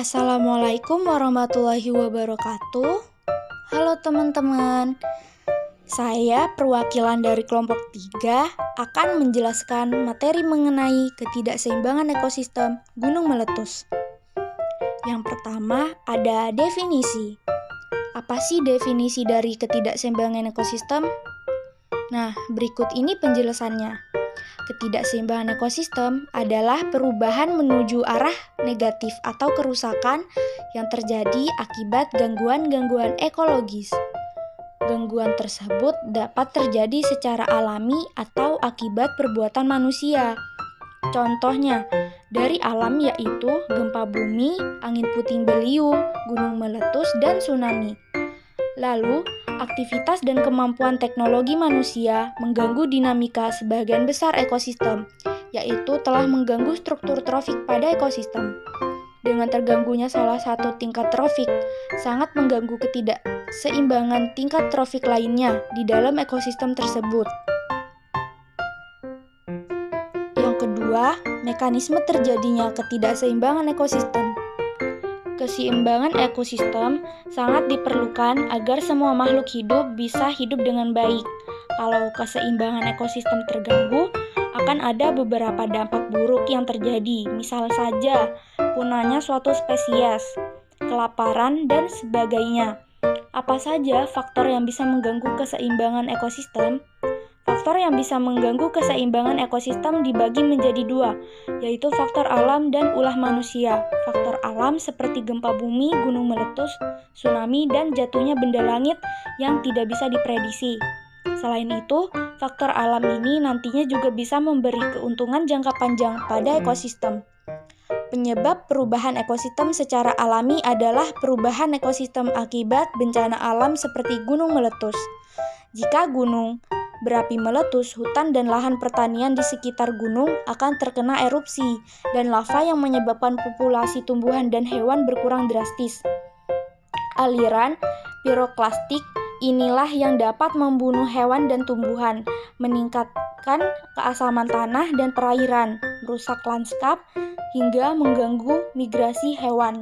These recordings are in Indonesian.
Assalamualaikum warahmatullahi wabarakatuh. Halo teman-teman, saya perwakilan dari kelompok 3 akan menjelaskan materi mengenai ketidakseimbangan ekosistem gunung meletus. Yang pertama ada definisi. Apa sih definisi dari ketidakseimbangan ekosistem? Nah, berikut ini penjelasannya. Ketidakseimbangan ekosistem adalah perubahan menuju arah negatif atau kerusakan yang terjadi akibat gangguan-gangguan ekologis. Gangguan tersebut dapat terjadi secara alami atau akibat perbuatan manusia. Contohnya, dari alam yaitu gempa bumi, angin puting beliung, gunung meletus, dan tsunami. Lalu, aktivitas dan kemampuan teknologi manusia mengganggu dinamika sebagian besar ekosistem, yaitu telah mengganggu struktur trofik pada ekosistem. Dengan terganggunya salah satu tingkat trofik, sangat mengganggu ketidakseimbangan tingkat trofik lainnya di dalam ekosistem tersebut. Yang kedua, mekanisme terjadinya ketidakseimbangan ekosistem. Keseimbangan ekosistem sangat diperlukan agar semua makhluk hidup bisa hidup dengan baik. Kalau keseimbangan ekosistem terganggu, akan ada beberapa dampak buruk yang terjadi. Misal saja, punahnya suatu spesies, kelaparan, dan sebagainya. Apa saja faktor yang bisa mengganggu keseimbangan ekosistem? Faktor yang bisa mengganggu keseimbangan ekosistem dibagi menjadi dua, yaitu faktor alam dan ulah manusia. Faktor alam seperti gempa bumi, gunung meletus, tsunami, dan jatuhnya benda langit yang tidak bisa diprediksi. Selain itu, faktor alam ini nantinya juga bisa memberi keuntungan jangka panjang pada ekosistem. Penyebab perubahan ekosistem secara alami adalah perubahan ekosistem akibat bencana alam seperti gunung meletus. Jika gunung berapi meletus, hutan dan lahan pertanian di sekitar gunung akan terkena erupsi, dan lava yang menyebabkan populasi tumbuhan dan hewan berkurang drastis. Aliran piroklastik inilah yang dapat membunuh hewan dan tumbuhan, meningkatkan keasaman tanah dan perairan, merusak lanskap, hingga mengganggu migrasi hewan.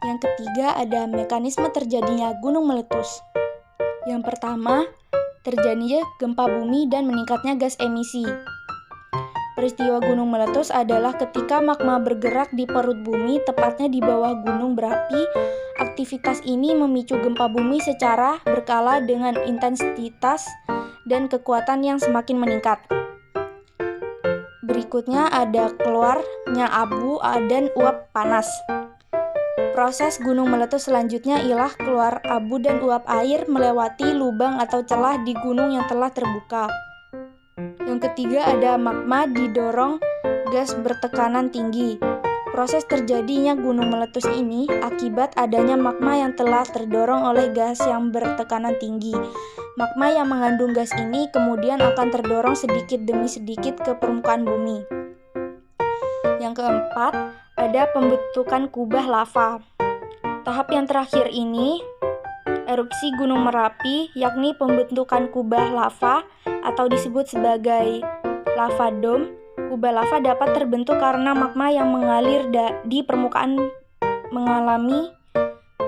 Yang ketiga ada mekanisme terjadinya gunung meletus. Yang pertama, terjadinya gempa bumi dan meningkatnya gas emisi. Peristiwa gunung meletus adalah ketika magma bergerak di perut bumi, tepatnya di bawah gunung berapi. Aktivitas ini memicu gempa bumi secara berkala dengan intensitas dan kekuatan yang semakin meningkat. Berikutnya ada keluarnya abu dan uap panas. Proses gunung meletus selanjutnya ialah keluar abu dan uap air melewati lubang atau celah di gunung yang telah terbuka. Yang ketiga ada magma didorong gas bertekanan tinggi. Proses terjadinya gunung meletus ini akibat adanya magma yang telah terdorong oleh gas yang bertekanan tinggi. Magma yang mengandung gas ini kemudian akan terdorong sedikit demi sedikit ke permukaan bumi. Yang keempat, ada pembentukan kubah lava. Tahap yang terakhir ini, erupsi Gunung Merapi, yakni pembentukan kubah lava atau disebut sebagai lava dome. Kubah lava dapat terbentuk karena magma yang mengalir di permukaan mengalami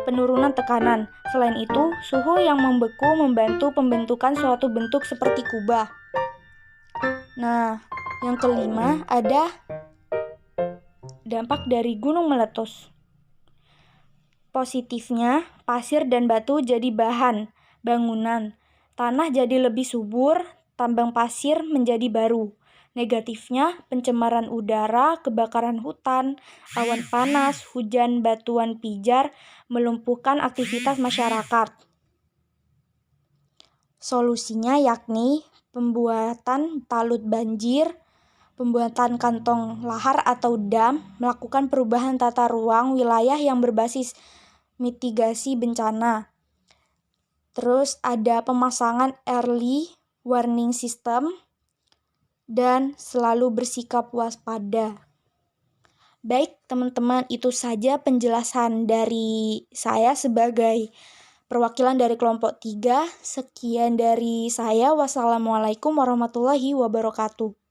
penurunan tekanan. Selain itu, suhu yang membeku membantu pembentukan suatu bentuk seperti kubah. Nah, yang kelima ada dampak dari gunung meletus. Positifnya, pasir dan batu jadi bahan bangunan. Tanah jadi lebih subur, tambang pasir menjadi baru. Negatifnya, pencemaran udara, kebakaran hutan, awan panas, hujan batuan pijar, melumpuhkan aktivitas masyarakat. Solusinya yakni pembuatan talut banjir, pembuatan kantong lahar atau dam, melakukan perubahan tata ruang wilayah yang berbasis mitigasi bencana. Terus ada pemasangan early warning system dan selalu bersikap waspada. Baik teman-teman, itu saja penjelasan dari saya sebagai perwakilan dari kelompok 3. Sekian dari saya. Wassalamualaikum warahmatullahi wabarakatuh.